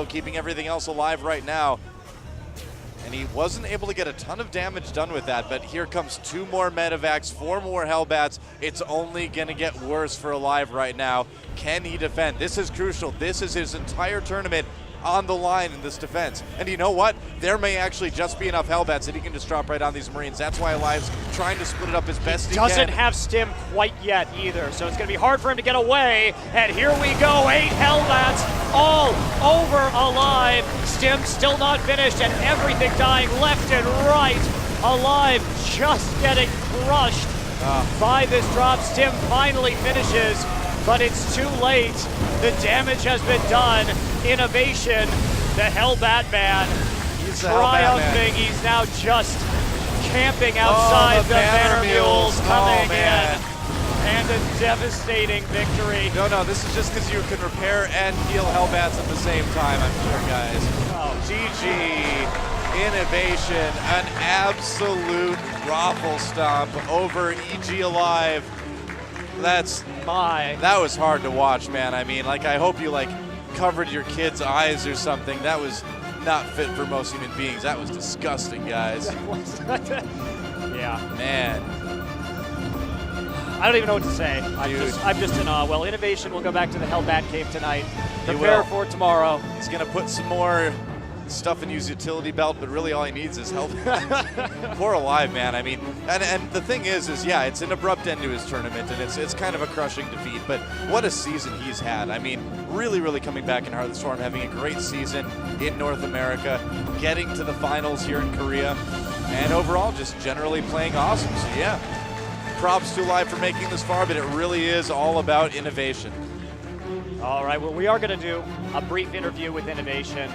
keeping everything else alive right now. And he wasn't able to get a ton of damage done with that, but here comes 2 more medevacs, 4 more Hellbats. It's only going to get worse for aLive right now. Can he defend? This is crucial. This is his entire tournament on the line in this defense. And you know what? There may actually just be enough Hellbats that he can just drop right on these Marines. That's why aLive's trying to split it up as best he can. Doesn't have stim quite yet either, so it's going to be hard for him to get away. And here we go, 8 Hellbats all over aLive. Stim still not finished, and everything dying left and right. aLive just getting crushed by this drop. Stim finally finishes, but it's too late. The damage has been done. INnoVation, the Hellbat man, He's triumphing. He's now just camping outside the Banner Mules coming in. And a devastating victory. No, this is just because you can repair and heal Hellbats at the same time, I'm sure, guys. GG, INnoVation, an absolute raffle stomp over EG aLive. That was hard to watch, man. I mean, like, I hope you, like, covered your kid's eyes or something. That was not fit for most human beings. That was disgusting, guys. Yeah. Man. I don't even know what to say. I'm just in awe. Well, INnoVation will go back to the Hellbat Cave tonight. Prepare for tomorrow. He's going to put some more stuff in his utility belt, but really all he needs is help. Poor aLive, man. I mean, and the thing is yeah, it's an abrupt end to his tournament, and it's kind of a crushing defeat, but what a season he's had. I mean, really coming back in Heart of the Storm, having a great season in North America, getting to the finals here in Korea, and overall just generally playing awesome. So yeah, props to aLive for making this far, but it really is all about INnoVation. All right, well, we are going to do a brief interview with INnoVation.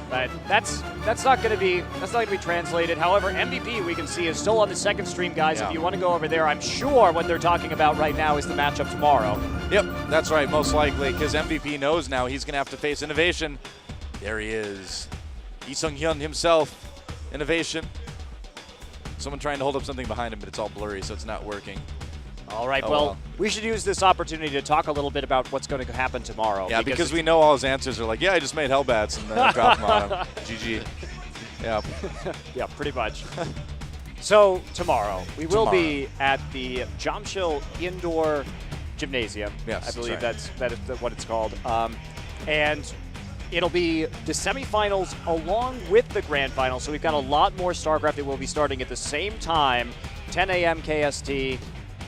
But that's not going to be translated. However, MVP we can see is still on the second stream, guys. Yeah. If you want to go over there, I'm sure what they're talking about right now is the matchup tomorrow. Yep, that's right, most likely, because MVP knows now he's going to have to face INnoVation. There he is, Lee Sung-hyun himself, INnoVation. Someone trying to hold up something behind him, but it's all blurry, so it's not working. All right, well, we should use this opportunity to talk a little bit about what's going to happen tomorrow. Yeah, because we know all his answers are like, yeah, I just made Hellbats and then drop them on him. GG. Yeah. Yeah, pretty much. So tomorrow, we will be at the Jamshil Indoor Gymnasium. Yes, I believe that is what it's called. And it'll be the semifinals along with the grand final. So we've got a lot more StarCraft that will be starting at the same time, 10 a.m. KST.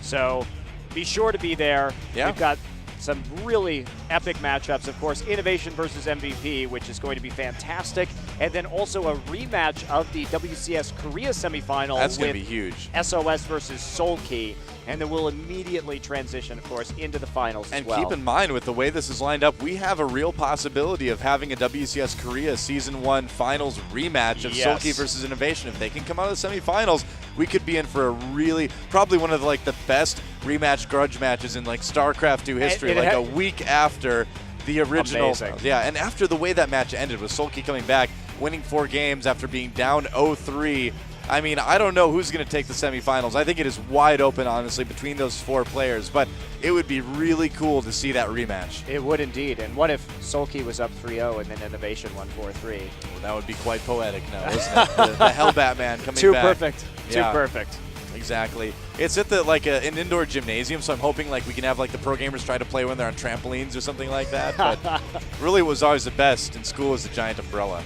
So be sure to be there. Yeah. We've got some really epic matchups. Of course, INnoVation versus MVP, which is going to be fantastic. And then also a rematch of the WCS Korea semifinal. That's going to be huge. SOS versus Seoulki. And then we'll immediately transition, of course, into the finals as well. And keep in mind, with the way this is lined up, we have a real possibility of having a WCS Korea Season 1 Finals rematch of Seoulki versus INnoVation. If they can come out of the semifinals, we could be in for a really, probably one of the best rematch grudge matches in StarCraft 2 history, a week after the original. Amazing. Yeah, and after the way that match ended with Seoulki coming back, winning 4 games after being down 0-3, I mean, I don't know who's going to take the semifinals. I think it is wide open, honestly, between those 4 players. But it would be really cool to see that rematch. It would indeed. And what if Seoulki was up 3-0 and then INnoVation won 4-3? Well, that would be quite poetic now, wouldn't it? The Hellbat man coming Too back. Perfect. Yeah. Too perfect. Exactly. It's at the an indoor gymnasium, so I'm hoping we can have the pro gamers try to play when they're on trampolines or something like that. But really, what was always the best in school was the giant umbrella.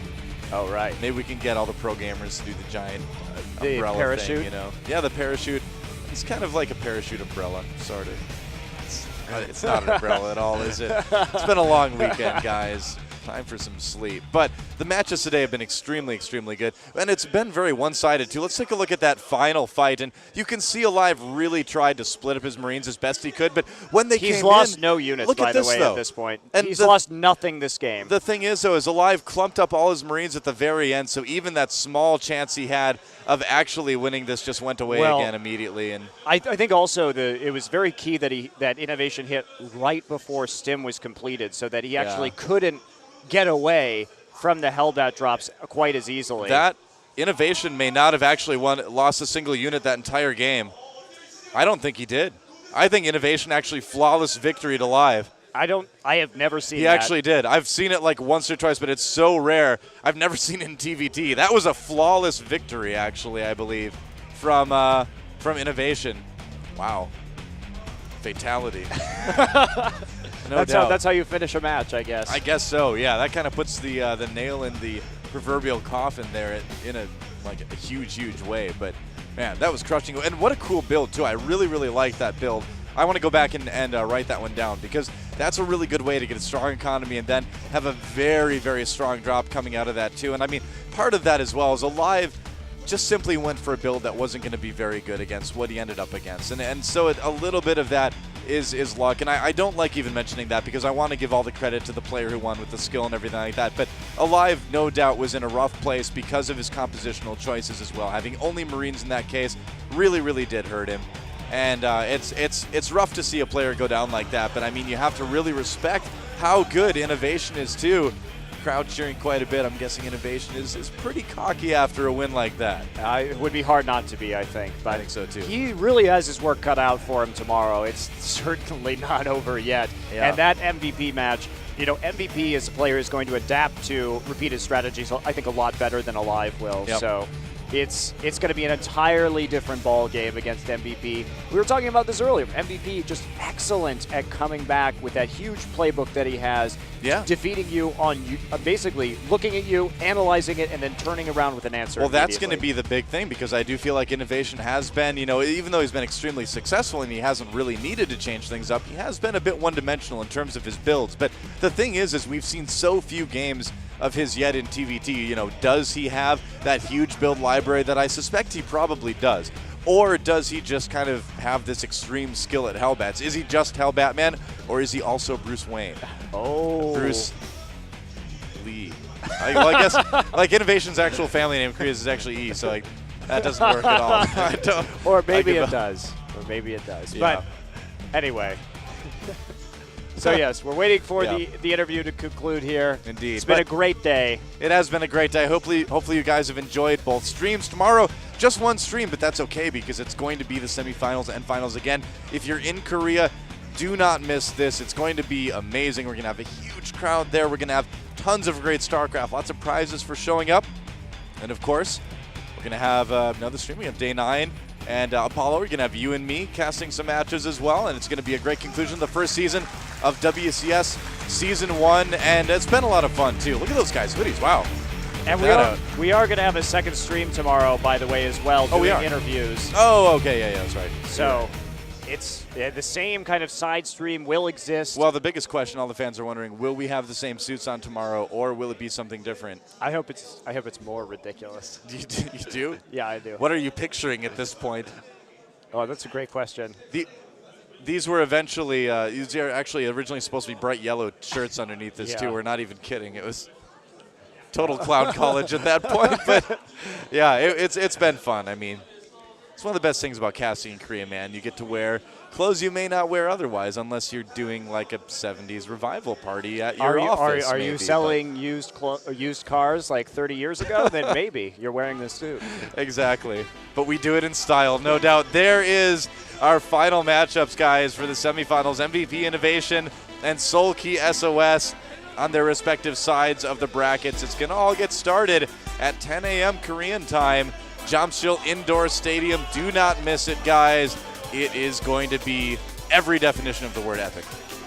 Oh, right. Maybe we can get all the pro gamers to do the giant the umbrella parachute? thing, Yeah, the parachute. It's kind of like a parachute umbrella, sort of. It's not an umbrella at all, is it? It's been a long weekend, guys. Time for some sleep. But the matches today have been extremely good. And it's been very one-sided, too. Let's take a look at that final fight. And you can see aLive really tried to split up his Marines as best he could. But when they came in... He's lost no units, by the way, though. at this point. And he's lost nothing this game. The thing is, though, is aLive clumped up all his Marines at the very end. So even that small chance he had of actually winning this just went away again immediately. And I think also it was very key that INnoVation hit right before Stim was completed so that he actually couldn't get away from the Hellbat drops quite as easily. That INnoVation may not have actually lost a single unit that entire game. I don't think he did. I think INnoVation actually flawless victory to aLive. I have never seen He that. actually did. I've seen it like once or twice, but it's so rare. I've never seen it in TVT. That was a flawless victory, actually, I believe, from INnoVation. Wow. Fatality. No doubt. That's how you finish a match, I guess. I guess so. Yeah, that kind of puts the nail in the proverbial coffin there in a huge way. But man, that was crushing. And what a cool build too. I really like that build. I want to go back and write that one down because that's a really good way to get a strong economy and then have a very strong drop coming out of that too. And I mean, part of that as well is aLive just simply went for a build that wasn't going to be very good against what he ended up against. And so a little bit of that is luck. And I don't like even mentioning that because I want to give all the credit to the player who won with the skill and everything like that. But aLive, no doubt, was in a rough place because of his compositional choices as well. Having only Marines in that case really did hurt him. And it's rough to see a player go down like that. But I mean, you have to really respect how good INnoVation is too. Crowd cheering quite a bit. I'm guessing INnoVation is pretty cocky after a win like that. It would be hard not to be, I think. But I think so too. He really has his work cut out for him tomorrow. It's certainly not over yet. Yeah. And that MVP match, MVP is a player who's going to adapt to repeated strategies, I think, a lot better than aLive will. Yep. So it's going to be an entirely different ball game against MVP. We were talking about this earlier. MVP just excellent at coming back with that huge playbook that he has. Yeah. Defeating you on basically looking at you, analyzing it, and then turning around with an answer. Well, that's going to be the big thing because I do feel like INnoVation has been, even though he's been extremely successful and he hasn't really needed to change things up, he has been a bit one-dimensional in terms of his builds. But the thing is we've seen so few games of his yet in TVT. Does he have that huge build library that I suspect he probably does? Or does he just kind of have this extreme skill at Hellbats? Is he just Hellbatman, or is he also Bruce Wayne? Oh. Bruce Lee. I guess like INnoVation's actual family name, Korea's is actually E, so that doesn't work at all. Or maybe it does. Or maybe it does. Yeah. But anyway. So yes, we're waiting for Yeah. the interview to conclude here. Indeed. It's been a great day. It has been a great day. Hopefully you guys have enjoyed both streams. Tomorrow, just one stream, but that's okay because it's going to be the semifinals and finals again. If you're in Korea, do not miss this. It's going to be amazing. We're going to have a huge crowd there. We're going to have tons of great StarCraft, lots of prizes for showing up. And of course, we're going to have another stream. We have Day 9 and Apollo. We're going to have you and me casting some matches as well. And it's going to be a great conclusion to the first season of WCS Season 1. And it's been a lot of fun, too. Look at those guys' hoodies. Wow. And we are going to have a second stream tomorrow, by the way, as well, doing interviews. Oh, okay. Yeah, that's right. So it's the same kind of side stream will exist. Well, the biggest question all the fans are wondering, will we have the same suits on tomorrow, or will it be something different? I hope it's more ridiculous. You do? Yeah, I do. What are you picturing at this point? Oh, that's a great question. These were eventually, these are actually originally supposed to be bright yellow shirts underneath this, too. We're not even kidding. It was total clown college at that point. But, yeah, it's been fun. I mean, it's one of the best things about casting in Korea, man. You get to wear clothes you may not wear otherwise unless you're doing like a 70s revival party at your office. Are you selling used cars like 30 years ago? Then maybe you're wearing this suit. Exactly. But we do it in style, no doubt. There is our final matchups, guys, for the semifinals. MVP INnoVation and Seoul Key SOS on their respective sides of the brackets. It's going to all get started at 10 a.m. Korean time. Jamsil Indoor Stadium. Do not miss it, guys. It is going to be every definition of the word epic.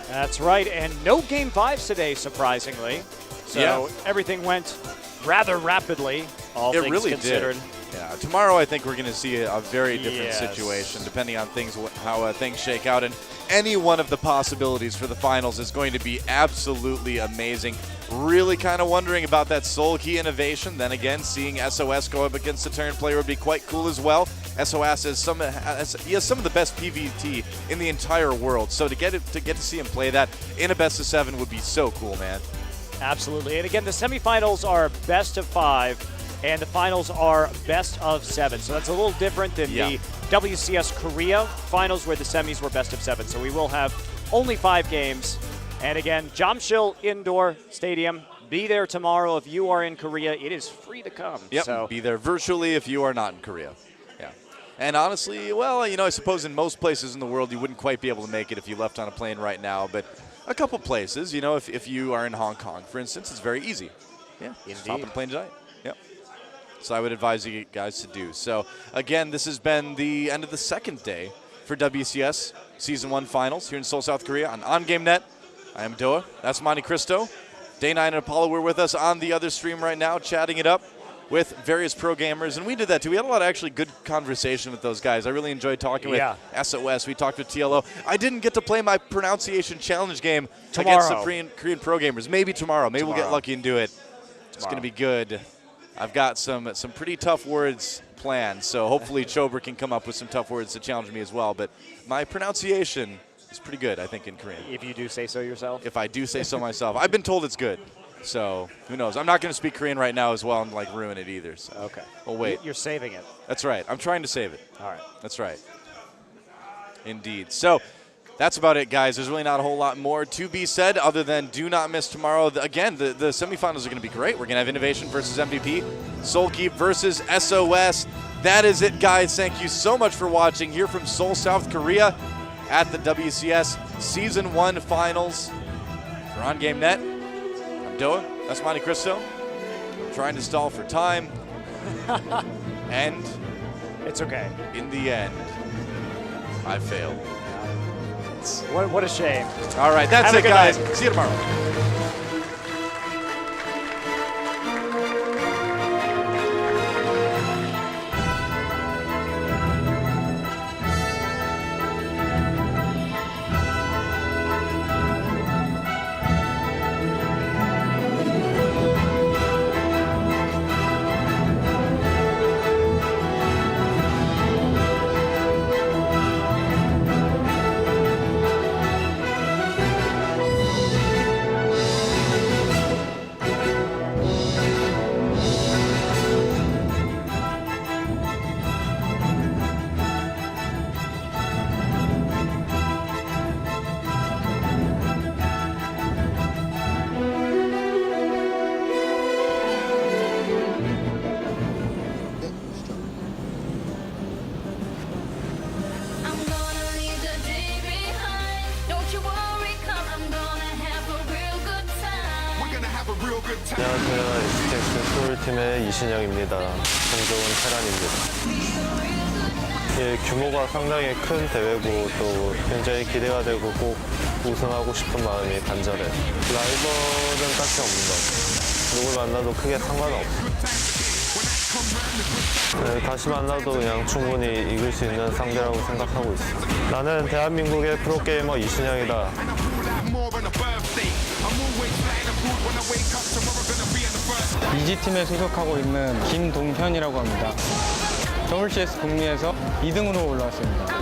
That's right, and no Game 5s today, surprisingly. So everything went rather rapidly, all things really considered. Did. Yeah, tomorrow I think we're going to see a very different situation, depending on how things shake out. And any one of the possibilities for the finals is going to be absolutely amazing. Really kind of wondering about that Seoul Key INnoVation. Then again, seeing SOS go up against a turn player would be quite cool as well. SOS has some of the best PvT in the entire world. So to get to see him play that in a best of 7 would be so cool, man. Absolutely. And again, the semifinals are best of 5, and the finals are best of 7. So that's a little different than the WCS Korea finals where the semis were best of 7. So we will have only 5 games. And again, Jamsil Indoor Stadium. Be there tomorrow if you are in Korea. It is free to come. Yep, so be there virtually if you are not in Korea. Yeah. And honestly, well, I suppose in most places in the world you wouldn't quite be able to make it if you left on a plane right now. But a couple places. You know, if you are in Hong Kong, for instance, it's very easy. Yeah, just hop on a plane tonight. Yep. So I would advise you guys to do. So again, this has been the end of the second day for WCS Season 1 Finals here in Seoul, South Korea on OnGameNet. I am Doa. That's Monte Cristo. Dana and Apollo were with us on the other stream right now, chatting it up with various pro gamers, and we did that too. We had a lot of actually good conversation with those guys. I really enjoyed talking with SOS. We talked with TLO. I didn't get to play my pronunciation challenge game against the Korean pro gamers. Maybe tomorrow. Maybe we'll get lucky and do it. It's going to be good. I've got some pretty tough words planned, so hopefully Chober can come up with some tough words to challenge me as well. But my pronunciation is pretty good, I think, in Korean. If you do say so yourself? If I do say so myself. I've been told it's good. So who knows? I'm not going to speak Korean right now as well and like ruin it either. So. Okay. Well, wait. You're saving it. That's right. I'm trying to save it. All right. That's right. Indeed. So that's about it, guys. There's really not a whole lot more to be said other than do not miss tomorrow. Again, the semifinals are going to be great. We're going to have INnoVation versus MVP, Soulkeep versus SOS. That is it, guys. Thank you so much for watching here from Seoul, South Korea at the WCS Season 1 Finals. For OnGameNet, Doa, that's Monte Cristo. I'm trying to stall for time. And it's okay. In the end, I failed. What a shame. All right, that's it, guys. See you tomorrow. 안녕하세요. 엑스텍스 소울팀의 이신영입니다. 종족은 테란입니다. 예, 규모가 상당히 큰 대회고 또 굉장히 기대가 되고 꼭 우승하고 싶은 마음이 간절해. 라이벌은 딱히 없는 것 같아요. 누굴 만나도 크게 상관없어. 네, 다시 만나도 그냥 충분히 이길 수 있는 상대라고 생각하고 있어. 나는 대한민국의 프로게이머 이신영이다. 이지팀에 소속하고 있는 김동현이라고 합니다. WCS 북미에서 2등으로 올라왔습니다.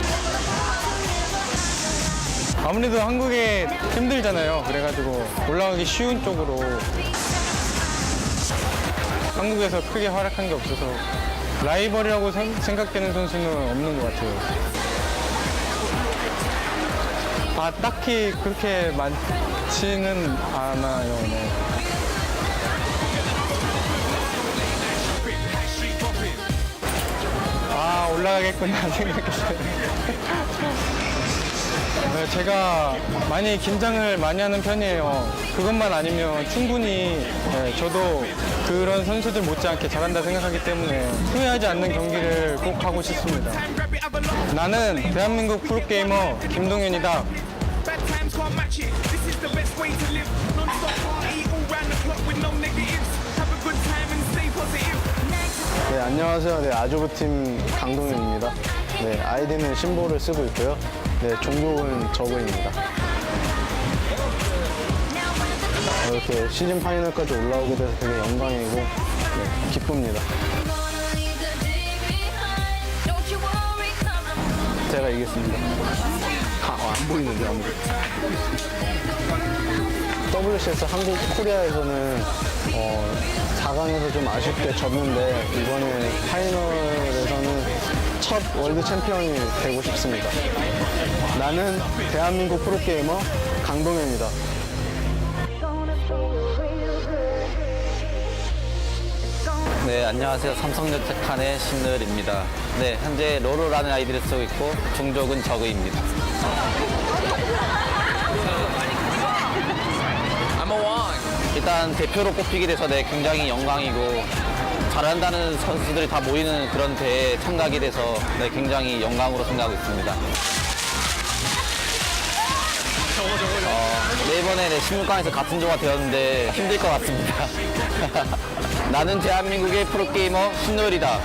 아무래도 한국에 힘들잖아요. 그래가지고 올라가기 쉬운 쪽으로 한국에서 크게 활약한 게 없어서 라이벌이라고 생각되는 선수는 없는 것 같아요. 딱히 그렇게 많지는 않아요. 네. 올라가겠구나 생각했어요. 네, 제가 많이 긴장을 많이 하는 편이에요. 그것만 아니면 충분히 저도 그런 선수들 못지않게 잘한다 생각하기 때문에 후회하지 않는 경기를 꼭 하고 싶습니다. 나는 대한민국 프로게이머 김동현이다. 네, 안녕하세요. 네, 아조브팀 강동현입니다. 네, 아이디는 심보를 쓰고 있고요. 네, 종족은 저그입니다. 이렇게 시즌 파이널까지 올라오게 돼서 되게 영광이고 네, 기쁩니다. 제가 이겼습니다. 안 보이는데 아무것도. WCS 한국 코리아에서는 4강에서 좀 아쉽게 졌는데 이번에 파이널에서는 첫 월드 챔피언이 되고 싶습니다. 나는 대한민국 프로게이머 강동현이다. 네, 안녕하세요. 삼성여택칸의 신늘입니다. 네, 현재 로로라는 아이디를 쓰고 있고 종족은 저그입니다. 일단 대표로 뽑히게 돼서 네, 굉장히 영광이고 잘한다는 선수들이 다 모이는 그런 대회에 참가하게 돼서 네, 굉장히 영광으로 생각하고 있습니다. 네, 이번에 네, 16강에서 같은 조가 되었는데 힘들 것 같습니다. 나는 대한민국의 프로게이머 신노일이다.